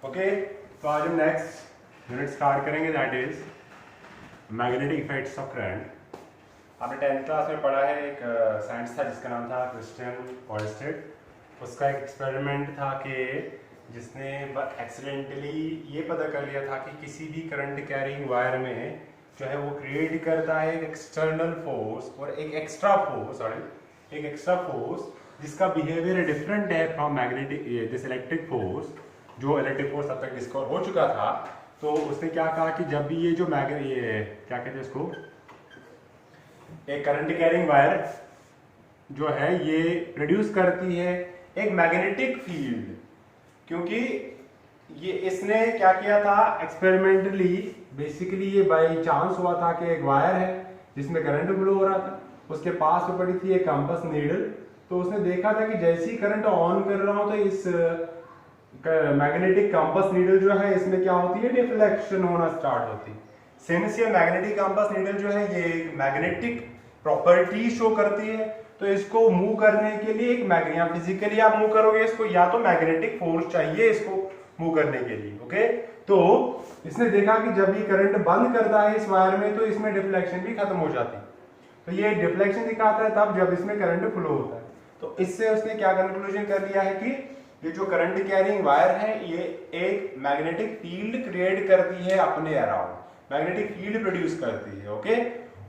Okay, तो आज हम नेक्स्ट यूनिट स्टार्ट करेंगे, that is magnetic effects of current. आपने 10th क्लास में पढ़ा है, एक साइंस था जिसका नाम था क्रिस्टियन ऑयस्टेड। उसका एक एक्सपेरिमेंट था कि जिसने एक्सीडेंटली ये पता कर लिया था कि किसी भी करंट कैरिंग वायर में जो है वो क्रिएट करता है एक एक्सटर्नल फोर्स और एक एक्स्ट्रा फोर्स जिसका बिहेवियर डिफरेंट है from magnetic this electric force. जो इलेक्ट्रिक फोर्स तब तक डिस्कवर हो चुका था, तो उसने क्या कहा कि जब भी ये जो ये क्या कहते हैं इसको, एक करंट कैरिंग वायर जो है ये प्रोड्यूस करती है एक मैग्नेटिक फील्ड, क्योंकि ये इसने क्या किया था एक्सपेरिमेंटली, बेसिकली ये बाय चांस हुआ था कि एक वायर है जिसमें करंट फ्लो हो रहा था, उसके पास में पड़ी थी एक कंपास नीडल। तो उसने देखा था कि जैसे ही करंट ऑन कर रहा हो तो इस मैग्नेटिक कंपास नीडल जो है इसमें क्या होती है, डिफ्लेक्शन होना स्टार्ट होती है। सिंस ये मैग्नेटिक कंपास नीडल जो है ये मैग्नेटिक प्रॉपर्टी शो करती है, तो इसको मूव करने के लिए एक मैग्नेट, फिजिकली आप मूव करोगे इसको, या तो मैग्नेटिक फोर्स चाहिए इसको मूव करने के लिए। ओके, तो इसने देखा कि जब ये करंट बंद करता है इस वायर में तो इसमें डिफ्लेक्शन भी खत्म हो जाती है। तो ये डिफ्लेक्शन दिखाता है तब जब इसमें करंट फ्लो होता है। तो इससे उसने क्या कंक्लूजन कर लिया है कि ये जो करंट कैरिंग वायर है ये एक मैग्नेटिक फील्ड क्रिएट करती है अपने अराउंड, मैग्नेटिक फील्ड प्रोड्यूस करती है। ओके,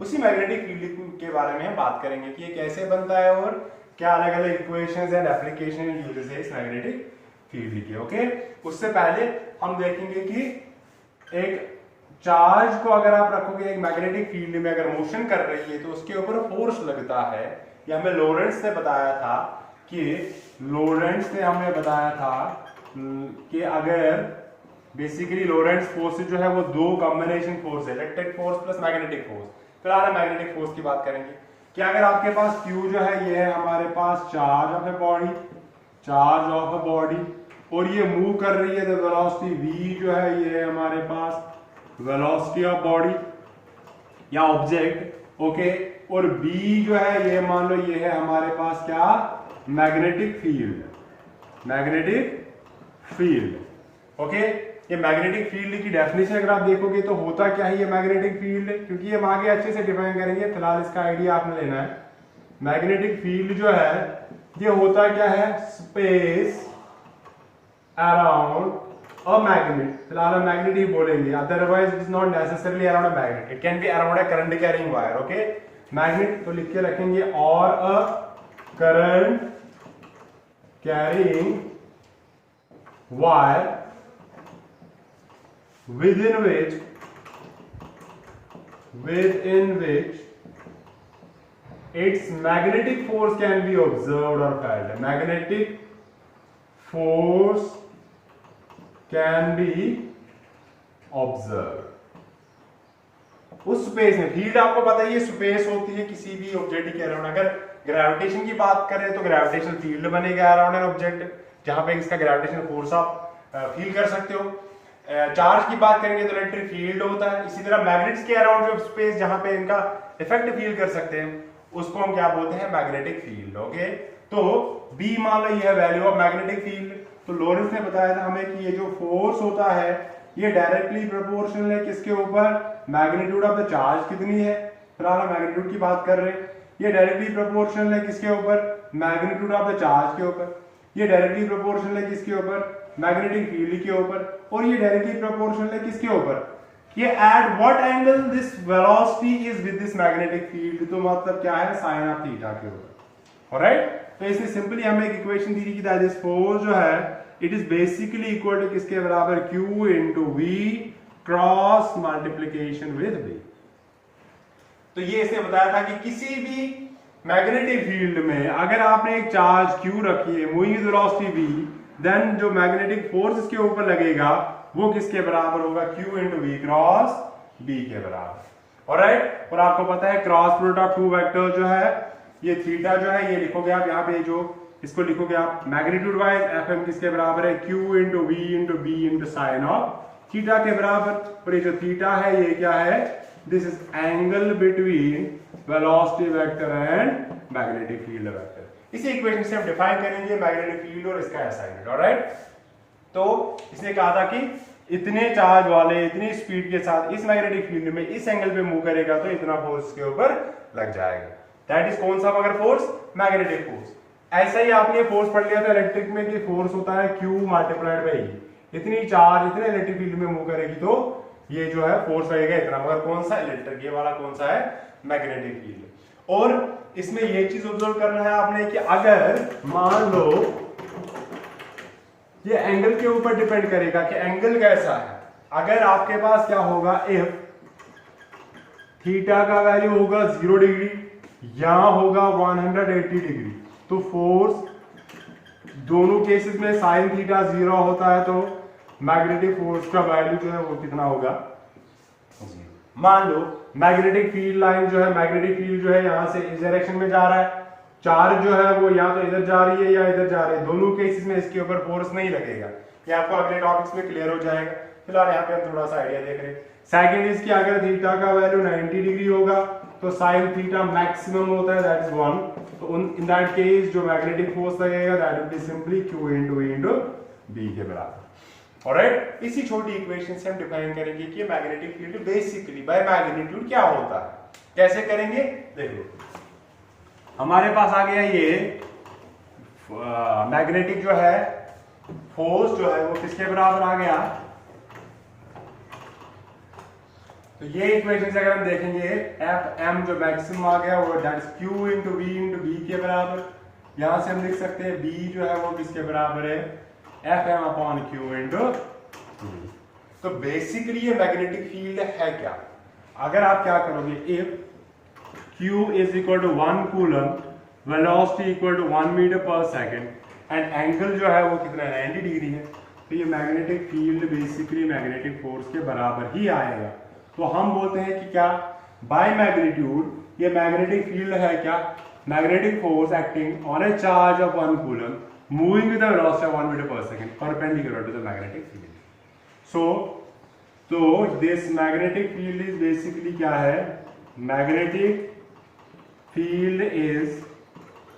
उसी मैग्नेटिक फील्ड के बारे में हम बात करेंगे कि ये कैसे बनता है और क्या अलग अलग इक्वेशंस एंड एप्लीकेशन यूजेस है इस मैग्नेटिक फील्ड की। ओके, उससे पहले हम देखेंगे कि एक चार्ज को अगर आप रखोगे एक मैग्नेटिक फील्ड में, अगर मोशन कर रही है तो उसके ऊपर फोर्स लगता है। ये हमें लॉरेंट्ज ने बताया था कि अगर बेसिकली लॉरेंट्ज फोर्स जो है वो दो कॉम्बिनेशन फोर्स है, electric force plus magnetic force. फिलहाल हम मैग्नेटिक फोर्स की बात करेंगे कि अगर आपके पास Q जो है ये है हमारे पास चार्ज ऑफ अ बॉडी और ये मूव कर रही है, तो वेलोसिटी V जो है ये है हमारे पास वेलोसिटी ऑफ बॉडी या ऑब्जेक्ट। ओके, और B जो है ये मान लो ये है हमारे पास क्या, मैग्नेटिक फील्ड। ओके, ये मैग्नेटिक फील्ड की डेफिनेशन अगर आप देखोगे तो होता क्या है ये मैग्नेटिक फील्ड, क्योंकि हम आगे अच्छे से डिफाइन करेंगे, फिलहाल इसका आइडिया आपने लेना है। मैग्नेटिक फील्ड जो है ये होता क्या है, स्पेस अराउंड अ मैग्नेट। फिलहाल हम मैग्नेट ही बोलेंगे, otherwise it is not necessarily around a magnet, it can be around a current carrying wire. Okay, magnet तो लिख के रखेंगे, और a current carrying wire within which its magnetic force can be observed or felt. Magnetic force can be observed. उस space में, field आपको पता ही है स्पेस होती है किसी भी ऑब्जेक्ट के अराउंड। अगर ग्रेविटेशन की बात करें तो ग्रेविटेशनल फील्ड बनेगा अराउंड एन ऑब्जेक्ट, जहां पे इसका ग्रेविटेशनल फोर्स आप फील कर सकते हो। चार्ज की बात करेंगे तो इलेक्ट्रिक फील्ड होता है। इसी तरह मैग्नेट्स के अराउंड जो स्पेस जहां पे इनका इफेक्ट फील कर सकते हैं उसको हम क्या बोलते हैं, मैग्नेटिक फील्ड। ओके, तो B मान लो ये है वैल्यू ऑफ मैग्नेटिक फील्ड। तो लॉरेंट्ज ने बताया था हमें कि ये जो फोर्स होता है ये डायरेक्टली प्रोपोर्शनल है किसके ऊपर, मैग्नीट्यूड ऑफ द चार्ज कितनी है। फिलहाल हम मैग्नीट्यूड की बात कर रहे हैं, ये डायरेक्टली प्रोपोर्शनल है किसके ऊपर, मैग्नीट्यूड ऑफ द चार्ज के ऊपर। ये डायरेक्टली प्रोपोर्शनल है किसके ऊपर, मैग्नेटिक फील्ड के ऊपर। और ये डायरेक्टली प्रोपोर्शनल है किसके ऊपर, ये at what angle this velocity is with this magnetic field, तो मतलब क्या है, साइन ऑफ थीटा के ऊपर। ऑलराइट, तो इसने सिंपली हमें एक इक्वेशन दी थी कि दैट इज फोर्स जो है it is basically equal to किसके बराबर, Q into V cross multiplication with V। तो ये इसने बताया था कि किसी भी मैग्नेटिक फील्ड में अगर आपने एक चार्ज Q रखी है moving with velocity V, then जो मैग्नेटिक फोर्स इसके ऊपर लगेगा वो किसके बराबर होगा, Q into V cross B के बराबर। ऑलराइट, और आपको पता है cross product of two vector जो है ये थीटा जो है ये लिखोगे आप यहाँ पे, जो इसको लिखोगे आप मैग्नीट्यूड वाइज FM किसके बराबर है, Q into V into B into sine of theta के बराबर। और ये जो थीटा है ये क्या है, this is angle between velocity vector and magnetic field vector. इसी इक्वेशन से हम डिफाइन करेंगे मैग्नेटिक फील्ड और इसका असाइनमेंट। ऑलराइट, तो इसने कहा था कि इतने चार्ज वाले इतनी स्पीड के साथ इस मैग्नेटिक फील्ड में इस एंगल पे मूव करेगा तो इतना फोर्स के ऊपर लग जाएगा। दैट इज कौन सा मगर फोर्स? Magnetic force. ऐसा ही आपने फोर्स पढ़ लिया था इलेक्ट्रिक में कि फोर्स होता है Q मल्टीप्लाइड बाई E। इतनी चार्ज इतने इलेक्ट्रिक फील्ड में मूव करेगी तो ये जो है फोर्स लगेगा इतना। मगर कौन सा? इलेक्ट्रिक। ये वाला कौन सा है? Magnetic field. और इसमें ये चीज ऑब्जर्व करना है आपने कि अगर मान लो ये एंगल के ऊपर डिपेंड करेगा कि एंगल कैसा है। अगर आपके पास क्या होगा, इफ थीटा का वैल्यू होगा 0 डिग्री, यहां होगा 180 डिग्री, तो फोर्स दोनों केसेस में साइन थीटा 0 होता है तो मैग्नेटिक फोर्स का वैल्यू जो है वो कितना होगा? मान लो मैग्नेटिक फील्ड लाइन जो है, मैग्नेटिक फील्ड जो है यहां से इस डायरेक्शन में जा रहा है, चार्ज जो है वो या तो इधर जा रही है या इधर जा रही है, दोनों केसेस में इसके ऊपर फोर्स नहीं लगेगा। ये आपको अगले टॉपिक्स में क्लियर हो जाएगा। फिलहाल यहाँ पे हम थोड़ा सा आइडिया देख रहे हैं। सेकंड इज कि अगर थीटा का वैल्यू 90 डिग्री होगा तो साइन थीटा मैक्सिमम होता है, दैट इज 1। तो इन दैट केस जो मैग्नेटिक फोर्स लगेगा that will be simply Q into B के बराबर। ऑलराइट, इसी छोटी इक्वेशन से हम डिफाइन करेंगे कि magnetic field basically by magnitude क्या होता है। कैसे करेंगे? देखो हमारे पास आ गया ये मैग्नेटिक जो है फोर्स जो है वो किसके बराबर आ गया? तो ये इक्वेशन से अगर हम देखेंगे Fm जो मैक्सिमम आ गया वो that is Q into B के बराबर। यहां से हम लिख सकते हैं B जो है वो किसके बराबर है? Fm upon Q into B। तो बेसिकली ये मैग्नेटिक फील्ड है क्या? अगर आप क्या करोगे, if Q is equal to 1 coulomb, velocity equal to 1 metre per second and angle जो है वो कितना 90 डिग्री है, तो ये magnetic field basically magnetic force के बराबर ही आएगा। तो हम बोलते हैं कि क्या बाय मैग्नीट्यूड ये मैग्नेटिक फील्ड है क्या? Magnetic force acting on a charge of 1 coulomb moving with the velocity of 1 metre per second perpendicular to the magnetic field. तो this magnetic field is basically क्या है? Magnetic field is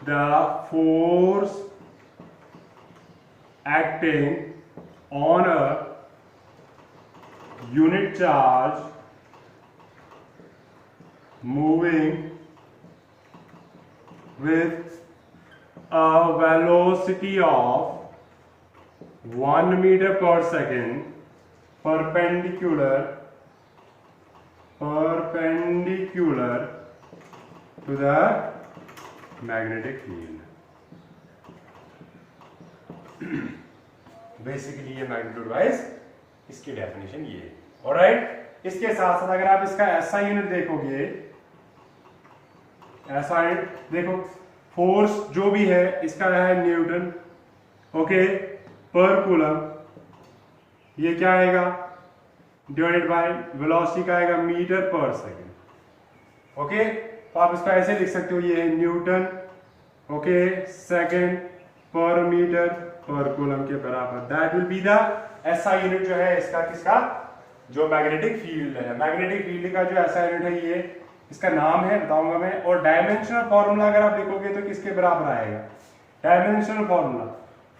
the force acting on a unit charge moving with a velocity of 1 meter per second perpendicular to the magnetic field। Basically ये magnitude wise इसकी definition ये है। Alright, इसके साथ साथ अगर आप इसका ऐसा यूनिट देखोगे, ऐसा यूनिट देखो, फोर्स जो भी है इसका है न्यूटन, ओके, पर कूलम। ये क्या आएगा? डिवाइडेड बाय वेलोसिटी का आएगा मीटर पर सेकेंड। ओके, तो आप इसको ऐसे लिख सकते हो, ये है न्यूटन, ओके, सेकेंड पर मीटर पर कूलम के बराबर। That will be the SI unit जो है इसका, किसका? जो मैग्नेटिक फील्ड है। मैग्नेटिक फील्ड का जो एसआई यूनिट है ये इसका नाम है, बताऊंगा मैं। और डायमेंशनल फॉर्मूला अगर आप लिखोगे तो किसके बराबर आएगा? डायमेंशनल फॉर्मूला,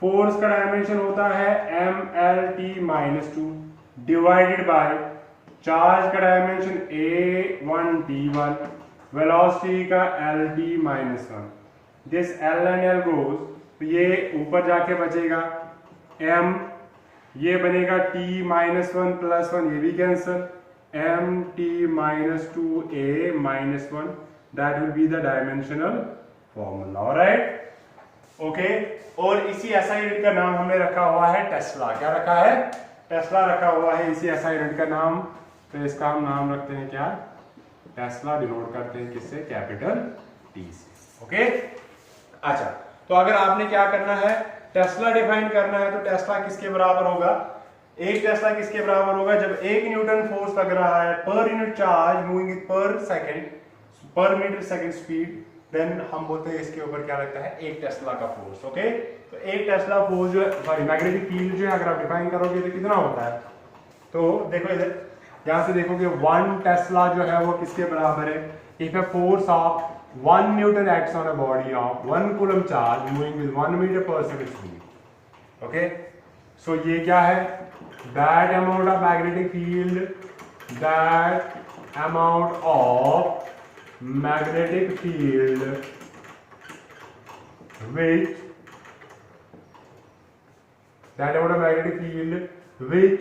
फोर्स का डायमेंशन होता है mlt-2 डिवाइडेड बाय चार्ज का डायमेंशन a1t1, वेलोसिटी का lt-1। This l and l goes, तो ये ऊपर जाके बचेगा m, ये बनेगा t-1 + 1, ये भी cancel, mt-2a-1। That will be the dimensional formula. Alright, okay. और इसी एसआई यूनिट का नाम हमने रखा हुआ है टेस्ला। क्या रखा है? टेस्ला रखा हुआ है इसी एसआई यूनिट का नाम। तो इसका हम नाम रखते हैं क्या? टेस्ला। डिनोट करते हैं किससे? कैपिटल T से। ओके, अच्छा, तो अगर आपने क्या करना है, टेस्ला डिफाइन करना है, तो टेस्ला किसके बराबर होगा? एक टेस्ला किसके बराबर होगा? जब 1 न्यूटन फोर्स लग रहा है पर यूनिट चार्ज मूविंग पर सेकेंड पर मीटर सेकेंड स्पीड, देन हम बोलते हैं इसके ऊपर क्या लगता है? 1 टेस्ला का फोर्स। ओके, तो 1 टेस्ला फोर्स जो है, सॉरी, मैग्नेटिक फील्ड जो है अगर आप डिफाइन करोगे तो कितना होता है? तो देखो इधर, यहां से देखोगे 1 टेस्ला जो है वो किसके बराबर है? If a force of 1 newton acts on a body of 1 coulomb charge moving with 1 metre per second speed. Okay, so ये क्या है, that amount of magnetic field, that amount of magnetic field which that amount of magnetic field which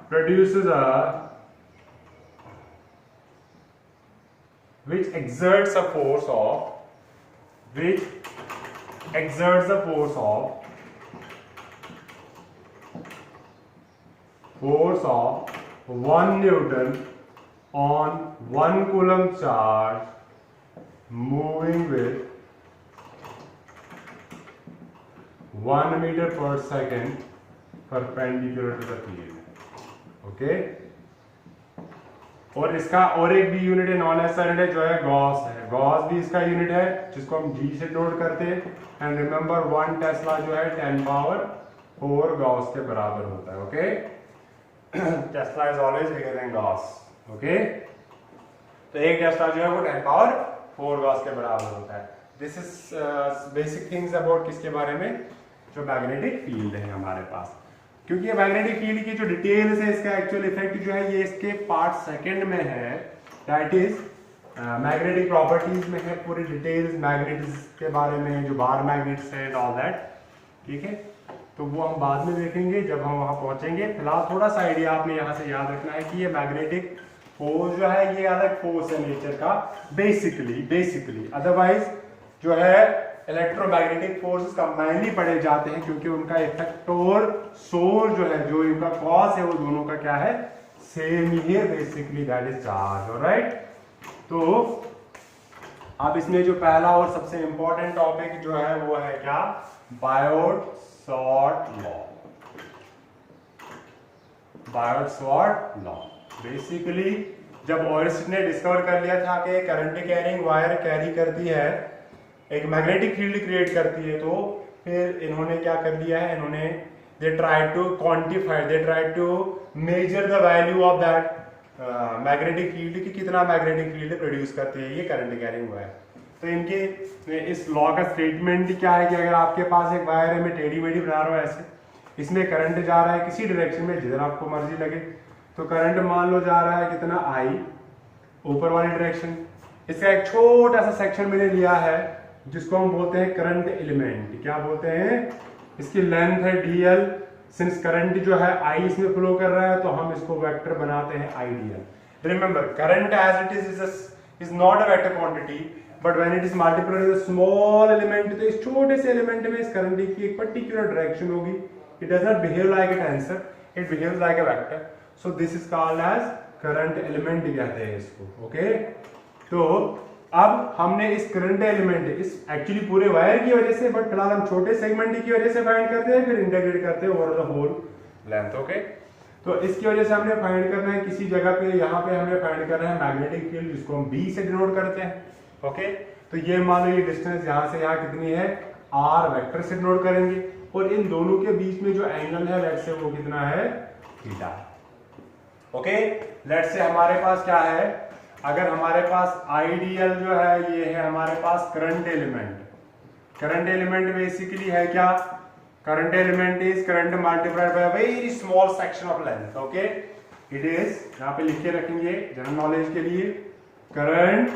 produces a which exerts a force of 1 Newton on 1 Coulomb charge moving with 1 meter per second perpendicular to the field. Okay, और इसका और एक भी unit है, non S unit है, जो है Gauss है। गॉस भी इसका यूनिट है, जिसको हम जी से नोट करते हैं। एंड रिमेंबर 1 टेस्ला जो है 10 पावर 4 गॉस के बराबर होता है। Okay, Tesla is always bigger than Gauss. Okay, तो एक टेस्ला जो है वो 10 पावर 4 गॉस के बराबर होता है। This is basic things about किसके बारे में, जो मैग्नेटिक फील्ड है हमारे पास। क्योंकि ये मैग्नेटिक फील्ड की जो डिटेल्स है, इसका एक्चुअल इफेक्ट जो है ये इसके पार्ट सेकंड में है, दैट इज मैग्नेटिक प्रॉपर्टीज में है। पूरी डिटेल्स मैग्नेट्स के बारे में, जो बार मैग्नेट्स है एंड ऑल दैट, ठीक है। तो वो हम बाद में देखेंगे जब हम वहां पहुंचेंगे। फिलहाल थोड़ा सा आइडिया आपने यहाँ से याद रखना है कि ये मैग्नेटिक फोर्स जो है ये अलग फोर्स है नेचर का बेसिकली। अदरवाइज जो है इलेक्ट्रोमैग्नेटिक फोर्सेस कंबाइनली पढ़े जाते हैं, क्योंकि उनका इफेक्टर सोर्स जो है, जो इनका कॉज है, वो दोनों का क्या है, सेम ही है basically, that is charge. Alright, तो अब इसमें जो पहला और सबसे इंपॉर्टेंट टॉपिक जो है वो है क्या, Biot-sort law. Biot-sort law basically जब ऑयस्टर ने डिस्कवर कर लिया था कि करंट कैरिंग वायर कैरी करती है, एक मैग्नेटिक फील्ड क्रिएट करती है, तो फिर इन्होंने क्या कर लिया है, इन्होंने they try to quantify, they try to measure the value of that magnetic field की कितना मैग्नेटिक फील्ड प्रोड्यूस करती है ये करंट कैरिंग वायर। तो इनके इस लॉ का स्टेटमेंट क्या है कि अगर आपके पास एक वायर है, मैं टेढ़ी मेढ़ी बना रहा हूँ ऐसे, इसमें करंट जा रहा है किसी डायरेक्शन में, जिधर आपको मर्जी लगे, तो करंट मान लो जा रहा है कितना I, ऊपर वाली डायरेक्शन। इसका एक छोटा सा सेक्शन मैंने लिया है जिसको हम बोलते हैं करंट एलिमेंट। क्या बोलते हैं, इसकी लेंथ है dl। सिंस करंट जो है I इसमें फ्लो कर रहा है, तो हम इसको वेक्टर बनाते हैं IDL। Remember, current as it is not a vector quantity, but when it is multiplied with small element, तो इस छोटे से एलिमेंट में इस करंट की एक पर्टिकुलर डायरेक्शन होगी। It does not behave like a tensor, it behaves like a vector. So this is called as current element कहते हैं इसको। ओके, तो अब हमने इस करंट एलिमेंट, इस एक्चुअली पूरे वायर की वजह से, बट फिलहाल हम छोटे सेगमेंट की वजह से फाइंड करते हैं, फिर इंटीग्रेट करते हैं over the whole length. Okay, तो इसकी वजह से हमने फाइंड करना है किसी जगह पे, यहाँ पे हमने फाइंड करना है मैग्नेटिक फील्ड, जिसको हम B से डिनोट करते हैं। ओके, तो ये मान लो ये डिस्टेंस यहाँ से यहाँ कितनी है, R वेक्टर से डिनोट करेंगे, और इन दोनों के बीच में जो एंगल है, लेट्स से वो कितना है, थीटा। ओके, लेट्स से हमारे पास क्या है, अगर हमारे पास आइडियल जो है, ये है हमारे पास current element. Current element basically है क्या, current element is current multiplied by very small section of length. Okay, it is, यहां पे लिख के रखेंगे जनरल नॉलेज के लिए, करंट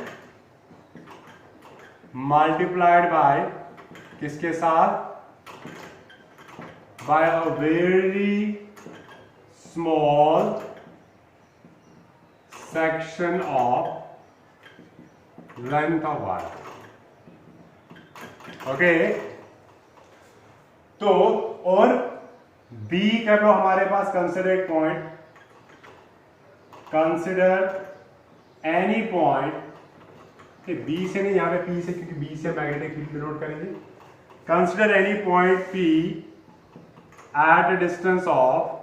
मल्टीप्लाइड बाय किसके साथ, by a very small section of length of wire। Okay, तो और B कर लो हमारे पास, कंसिडर एक point, consider any point, B से नहीं, यहां पे P से, क्योंकि B से मैग्नेटिक फील्ड डिनोट करेंगे। Consider any point P at a distance of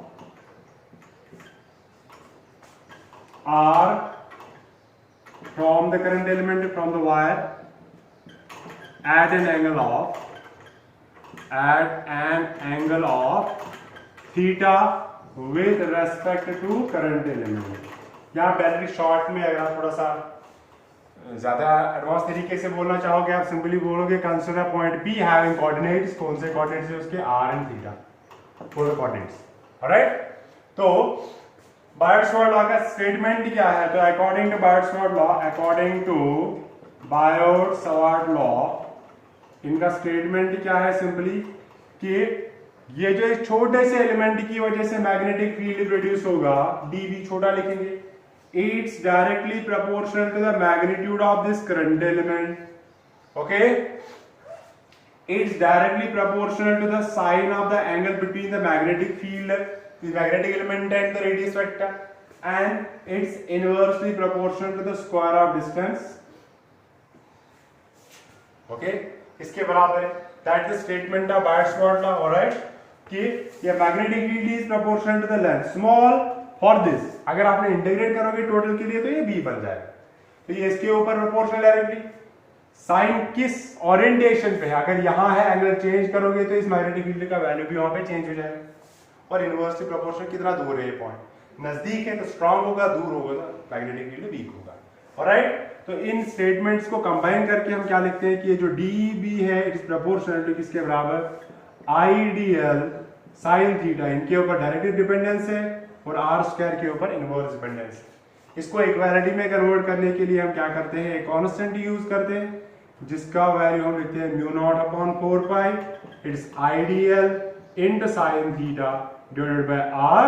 R from the current element from the wire at an angle of theta with respect to current element। यहाँ direct short में अगर आप थोड़ा सा ज्यादा advance तरीके से बोलना चाहोगे आप सिंपली बोलोगे consider point B having coordinates, कौन से कोऑर्डिनेट्स है उसके, R and theta, polar coordinates. Alright, तो बायोट-सवार्ट लॉ का स्टेटमेंट क्या है, तो according to Biot Savart law, according to Biot Savart law इनका स्टेटमेंट क्या है सिंपली कि ये जो एक छोटे से एलिमेंट की वजह से मैग्नेटिक फील्ड प्रोड्यूस होगा, dB छोटा लिखेंगे, it's directly proportional to the magnitude of this current element. Okay, it's directly proportional to the sign of the angle between the magnetic field, the magnetic element and the radius vector, and it's inversely proportional to the square of distance. Okay, इसके बराबर है, that is statement of बायोट-सवार्ट law. alright, कि ये magnetic field is proportional to the length small for this, अगर आपने integrate करोगे total के लिए तो ये b बन जाएगा, तो ये इसके ऊपर प्रोपोर्शनल डायरेक्टली, साइन किस ओरिएंटेशन पे है, अगर यहाँ है एंगल चेंज करोगे तो इस मैग्नेटिक फील्ड का वैल्यू भी वहां पे चेंज हो जाएगा, और इनवर्सली प्रोपोर्शनल कितना दूर है ये पॉइंट, नजदीक है तो स्ट्रांग होगा, दूर होगा तो मैग्नेटिक फील्ड वीक होगा। ऑलराइट, तो इन स्टेटमेंट्स को कंबाइन करके हम क्या लिखते हैं कि ये जो dB है इट इज प्रोपोर्शनल टू किसके बराबर, आइडियल साइन थीटा, इनके ऊपर डायरेक्ट डिपेंडेंस है और आर स्क्वायर के ऊपर इनवर्स डिपेंडेंस है। इसको इक्वालिटी में कन्वर्ट करने के लिए हम क्या करते हैं, एक कांस्टेंट यूज करते हैं जिसका वैल्यू हम लिखते हैं mu naught upon 4 pi, it's ideal into sine theta divided by R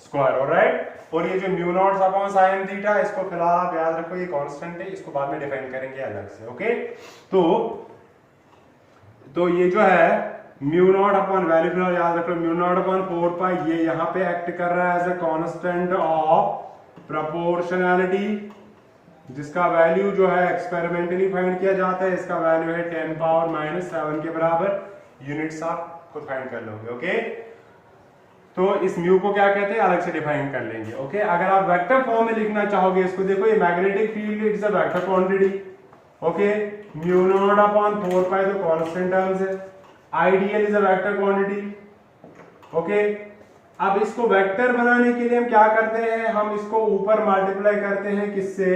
square. Alright, और ये जो mu naught upon sine theta, इसको फिलहाल आप याद रखो ये कांस्टेंट है, इसको बाद में डिफाइन करेंगे अलग से। ओके, तो ये जो है म्यू नॉट अपॉन वैल्यू फिलहाल याद रखो, म्यू नॉट अपॉन 4 पाई, ये यहाँ पे एक्ट कर रहा है as a constant of proportionality, जिसका वैल्यू जो है एक्सपेरिमेंटली फाइंड किया जाता है, इसका वैल्यू है 10 पावर माइनस 7 के बराबर, यूनिट्स आप खुद फाइंड कर लोगे। ओके, तो इस म्यू को क्या कहते हैं अलग से डिफाइन कर लेंगे। ओके, अगर आप वेक्टर फॉर्म में लिखना चाहोगे इसको, देखो ये magnetic field it's a vector quantity. Okay, mu naught upon 4 पाई तो कांस्टेंट टर्म्स है, ideal is a vector quantity. Okay, अब इसको वेक्टर बनाने के लिए हम क्या करते हैं, हम इसको ऊपर मल्टीप्लाई करते हैं किससे,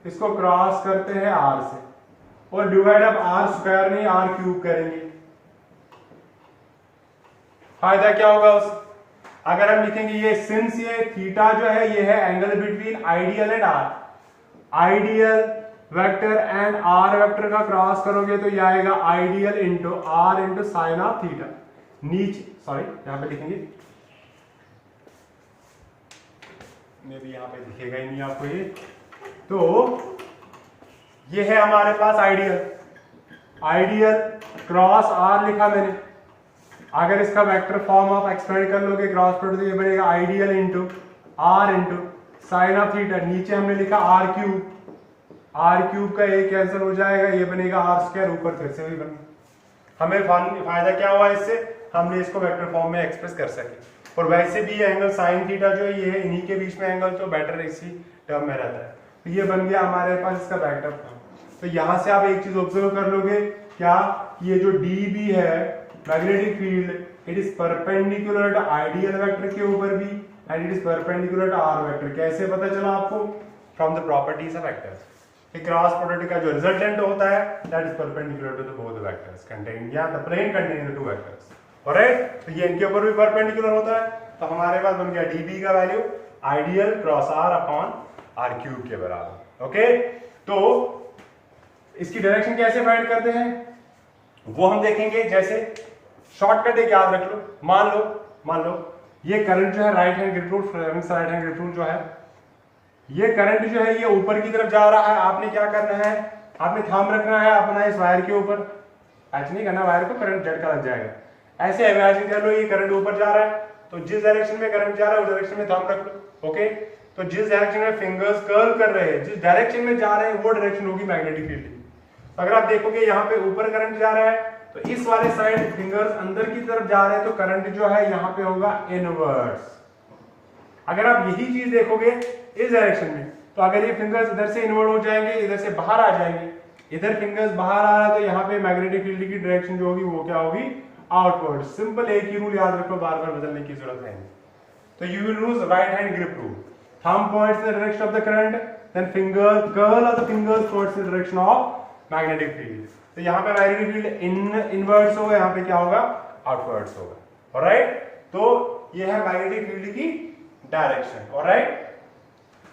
इसको क्रॉस करते हैं r से, और डिवाइड अब r स्क्वायर नहीं r क्यूब करेंगे। फायदा क्या होगा उस, अगर हम लिखेंगे ये सिंस ये थीटा जो है ये है angle between ideal and r, ideal vector and r vector का क्रॉस करोगे तो ये आएगा ideal into r into sine of theta, नीचे सॉरी यहां पे लिखेंगे, मे भी यहां पे दिखेगा ही नहीं आपको ये, तो ये है हमारे पास आइडियल, आइडियल क्रॉस r लिखा मैंने, अगर इसका वेक्टर फॉर्म आप एक्सपेंड कर लोगे क्रॉस प्रोडक्ट तो ये बनेगा ideal into r into sine of theta, नीचे हमने लिखा r क्यूब, आर क्यूब का एक कैंसिल हो जाएगा, ये बनेगा आर स्क्वायर, ऊपर फिर से भी बनेगा। हमें फायदा क्या हुआ इससे, हमने इसको वेक्टर फॉर्म में एक्सप्रेस कर सके, और वैसे भी ये एंगल साइन थीटा जो है ये है इन्हीं के बीच में एंगल, तो बेटर इसी टर्म में रहता है, तो ये बन गया हमारे पास इसका वेक्टर फॉर्म। तो यहाँ से आप एक चीज ऑब्जर्व कर लोगे क्या, ये जो dB है magnetic field it is perpendicular to ideal vector के ऊपर भी and it is perpendicular to R vector. कैसे पता चला आपको, from the properties of vectors, cross product का जो रिजल्टेंट होता है that is perpendicular to the both vectors containing या the plane containing the two vectors. Alright, तो ये इनके ऊपर भी परपेंडिकुलर होता है, तो हमारे पास बन गया dB का value ideal cross r upon r cube के बराबर। ओके, तो इसकी डायरेक्शन कैसे फाइंड करते हैं वो हम देखेंगे। जैसे शॉर्टकट एक याद रख लो, मान लो ये करंट जो है right hand grip rule, right hand grip rule जो है, ये करंट जो है ये ऊपर की तरफ जा रहा है, आपने क्या करना है, आपने थंब रखना है अपना इस वायर के ऊपर, ऐसे नहीं करना वायर को, करंट झटका लग जाएगा, ऐसे इमेजिन कर लो ये करंट ऊपर जा रहा है, तो जिस डायरेक्शन में करंट जा रहा है उस डायरेक्शन में थंब रख लो। ओके, तो जिस डायरेक्शन में फिंगर्स कर्ल कर रहे हैं, जिस डायरेक्शन में जा रहे हैं वो डायरेक्शन होगी मैग्नेटिक फील्ड। अगर आप देखोगे यहाँ पे ऊपर करंट जा रहा है तो इस वाले साइड फिंगर्स अंदर की तरफ जा रहे हैं, तो करंट जो है यहाँ पे होगा इनवर्स। अगर आप यही चीज देखोगे इस डायरेक्शन में, तो अगर ये फिंगर्स इधर से इनवर्ट हो जाएंगे, इधर से बाहर आ जाएंगे, इधर फिंगर्स बाहर आ रहा है तो यहाँ पे मैग्नेटिक फील्ड की डायरेक्शन जो होगी वो क्या होगी, आउटवर्ड। सिंपल एक ही रूल याद रखो, बार बार बदलने की जरूरत है नहीं। तो you will use right hand grip rule, thumb points the direction of the current, then curl of the fingers towards the direction of magnetic field. तो यहाँ पे मैग्नेटिक फील्ड इनवर्ड्स होगा, यहाँ पे क्या होगा, आउटवर्ड्स होगा। ऑलराइट, तो ये है मैग्नेटिक फील्ड की डायरेक्शन। ऑलराइट,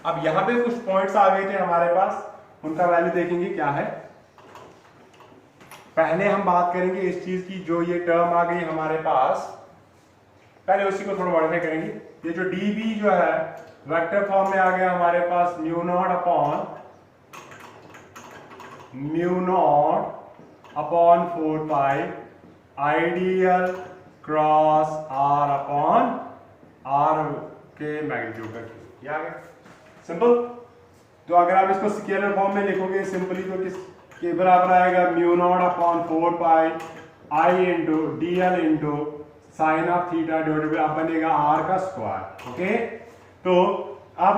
अब यहाँ पे कुछ पॉइंट्स आ गए थे हमारे पास, उनका वैल्यू देखेंगे क्या है। पहले हम बात करेंगे इस चीज की, जो ये टर्म आ गई हमारे पास, पहले उसी को थोड़ा मॉडिफाई करेंगे। ये जो dB जो है वेक्टर फॉर्म में आ गया हमारे पास, mu naught upon 4 pi ideal cross r upon r के मैग्नीट्यूड का क्यूब। ये आ गया सिंपल। तो अगर आप इसको स्केलर फॉर्म में लिखोगे सिंपली तो किस के बराबर आएगा, mu naught upon 4 pi I into D L into sine of theta divided bye, अब बनेगा r का स्क्वायर। ओके, तो अब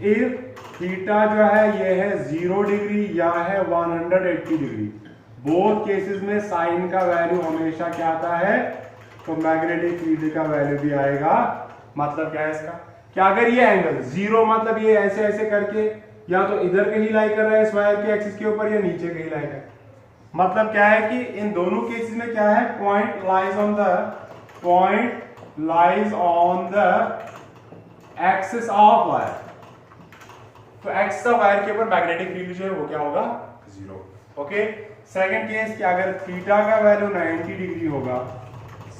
इफ थीटा जो है ये है 0 डिग्री या है 180 डिग्री, बोथ केसेस में साइन का वैल्यू हमेशा क्या आता है, तो मैग्नेटिक फील्ड का वैल्यू भी आएगा। मतलब क्या है इसका, कि अगर ये एंगल 0 मतलब ये ऐसे ऐसे करके या तो इधर कहीं लाई कर रहा है इस वायर के एक्सिस के ऊपर या नीचे कहीं लाई कर, मतलब क्या है कि इन दोनों केसेस में क्या है, point lies on the axis of wire. तो एक्सिस ऑफ वायर के ऊपर मैग्नेटिक फील्ड जो है वो क्या होगा, 0। ओके, सेकंड केस कि अगर थीटा का वैल्यू 90 डिग्री होगा,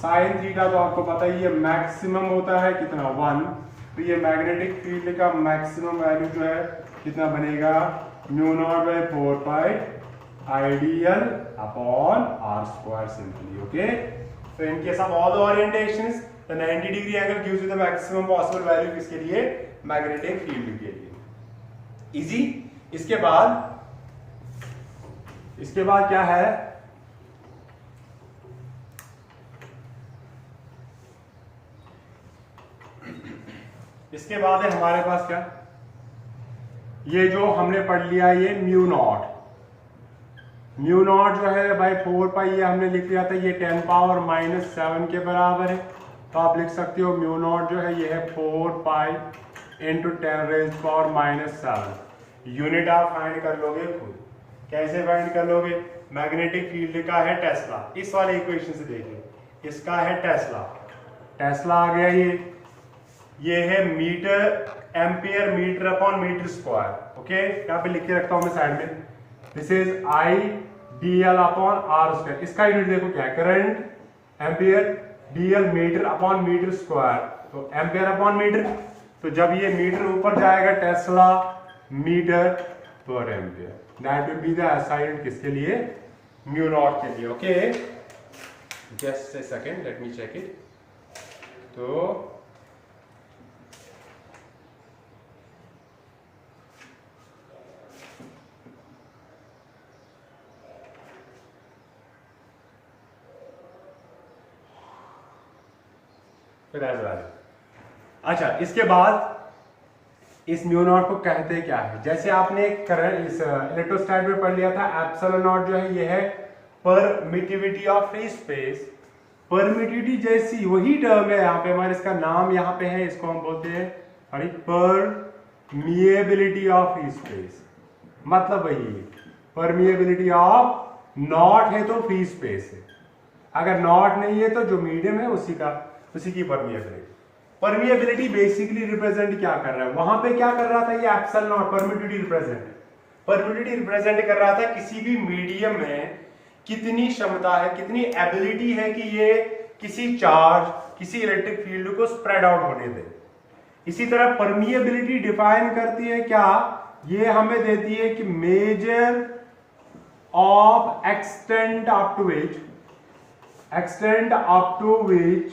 साइन थीटा तो आपको पता ही है मैक्सिमम होता है कितना, 1, तो ये मैग्नेटिक फील्ड का मैक्सिमम वैल्यू जो है कितना बनेगा, mu naught by 4 pi ideal upon r square simply. Okay, so in case of all the orientations the 90 degree angle gives you the maximum possible value किसके लिए, मैग्नेटिक फील्ड के लिए। Easy. इसके बाद क्या है, इसके बाद है हमारे पास क्या, ये जो हमने पढ़ लिया ये म्यू नॉट जो है भाई 4 पाई, ये हमने लिख लिया था, ये 10 पावर -7 के बराबर है। तो आप लिख सकते हो म्यू नॉट जो है ये है 4 pi into 10 rays power -7। Unit आप फाइंड कर लोगे खुद। कैसे फाइंड कर लोगे, मैग्नेटिक फील्ड का है टेस्ला, इस वाले इक्वेशन से देखिए, इसका है टेस्ला आ गया, ये है metre ampere metre upon metre square. Okay, यहाँ पे लिख के रखता हूं मैं साइड में, this is I D L upon R square. इसका यूनिट देखो क्या है, current ampere, D L metre upon metre square, तो एम्पियर अपॉन मीटर, तो जब ये मीटर ऊपर जाएगा tesla metre per ampere, that will be the SI unit किसके लिए, म्यू नॉट के लिए। Okay, just A second, let me check it. तो अच्छा, इसके बाद इस म्यू नॉट को कहते क्या है, जैसे आपने करंट इस इलेक्ट्रोस्टैट में पढ़ लिया था, एप्सिलॉन नॉट जो है ये है permittivity of free space. Permittivity जैसी वही टर्म है यहाँ पे हमारे, इसका नाम यहाँ पे है, इसको हम बोलते हैं परमिएबिलिटी ऑफ फ्री स्पेस। मतलब वही परमिएबिलिटी ऑफ नॉट है तो फ्री स्पेस है, अगर नॉट नहीं है तो जो मीडियम है उसी की परमिएबिलिटी बेसिकली रिप्रेजेंट क्या कर रहा है, वहां पे क्या कर रहा था, ये एप्सिलॉन नॉट परमिटिविटी रिप्रेजेंट कर रहा था किसी भी मीडियम में कितनी क्षमता है, कितनी एबिलिटी है कि ये किसी चार्ज, किसी इलेक्ट्रिक फील्ड को स्प्रेड आउट होने दे। इसी तरह परमिएबिलिटी डिफाइन करती है क्या, ये हमें देती है कि measure of extent up to which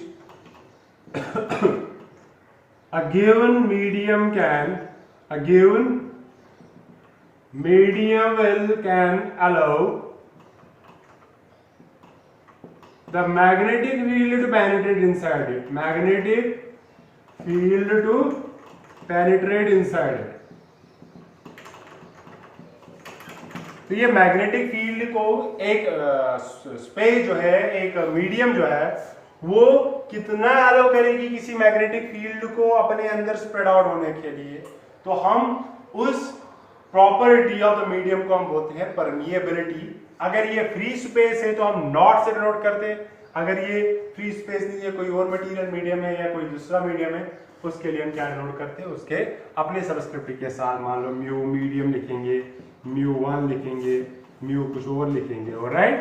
a given medium can allow the magnetic field to penetrate inside it, तो ये मैग्नेटिक फील्ड को एक स्पेस जो है, एक मीडियम जो है, वो कितना अलाउ करेगी किसी मैग्नेटिक फील्ड को अपने अंदर स्प्रेड आउट होने के लिए। तो हम उस प्रॉपर्टी ऑफ द मीडियम को हम बोलते हैं परमिएबिलिटी। अगर ये फ्री स्पेस है तो हम नॉट से डिनोट करते हैं, अगर ये फ्री स्पेस नहीं है, कोई और मटेरियल मीडियम है या कोई दूसरा मीडियम है, उसके लिए हम क्या डिनोट करते हैं, उसके अपने सबस्क्रिप्ट के साथ। मान लो म्यू मीडियम लिखेंगे, म्यू1 लिखेंगे, म्यू कुछ और लिखेंगे। ऑलराइट,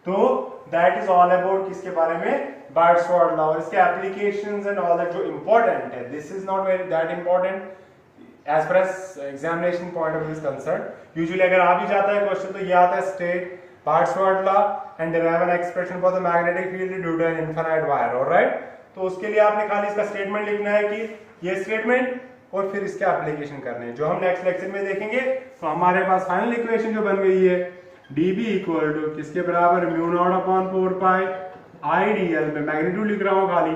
तो दैट इज ऑल अबाउट किसके बारे में, बार्ड्सवर्थ लॉ और इसके एप्लीकेशंस एंड ऑल दैट जो इंपॉर्टेंट है। This is not very that important as per as examination point of view is concern. Usually अगर आ भी जाता है क्वेश्चन तो ये आता है state Biot Savart law and derive an expression for the magnetic field due to an infinite wire। Alright, तो उसके लिए आपने खाली इसका स्टेटमेंट लिखना है कि ये स्टेटमेंट और फिर इसके एप्लीकेशन करने हैं, जो हम नेक्स्ट लेक्चर में देखेंगे। तो हमारे पास फाइनल इक्वेशन जो बन गई है dB इक्वल टू किसके बराबर, mu naught upon 4 pi IDL में मैग्नीट्यूड लिख रहा हूं खाली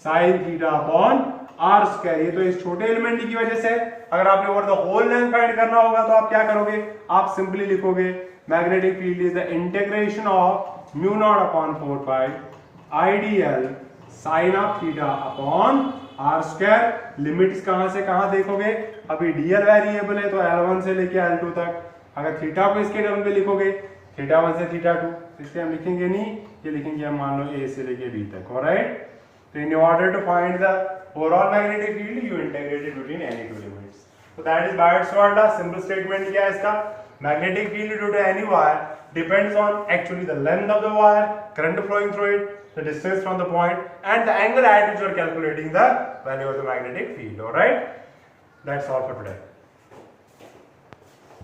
sine theta upon R square. ये तो इस छोटे एलिमेंट की वजह से। अगर आपने over the whole length find करना होगा तो आप क्या करोगे, आप सिंपली लिखोगे magnetic field is the integration of mu naught upon 4 pi IDL sine of theta upon R square. Limits कहां से कहां देखोगे, अभी डीएल वेरिएबल है तो L1 से लेके L2 तक। अगर थीटा को इसके टर्म पे लिखोगे थीटा 1 से थीटा 2, इसलिए हम लिखेंगे नहीं, ये लिखेंगे हम मान लो A से लेके B तक। ऑलराइट, तो in order to find the overall magnetic field you integrated between any two limits. So that is Biot Savart law. Simple statement क्या है इसका, magnetic field due to any wire depends on actually the length of the wire, current flowing through it, the distance from the point, and the angle at which you are calculating the value of the magnetic field. All right, that's all for today.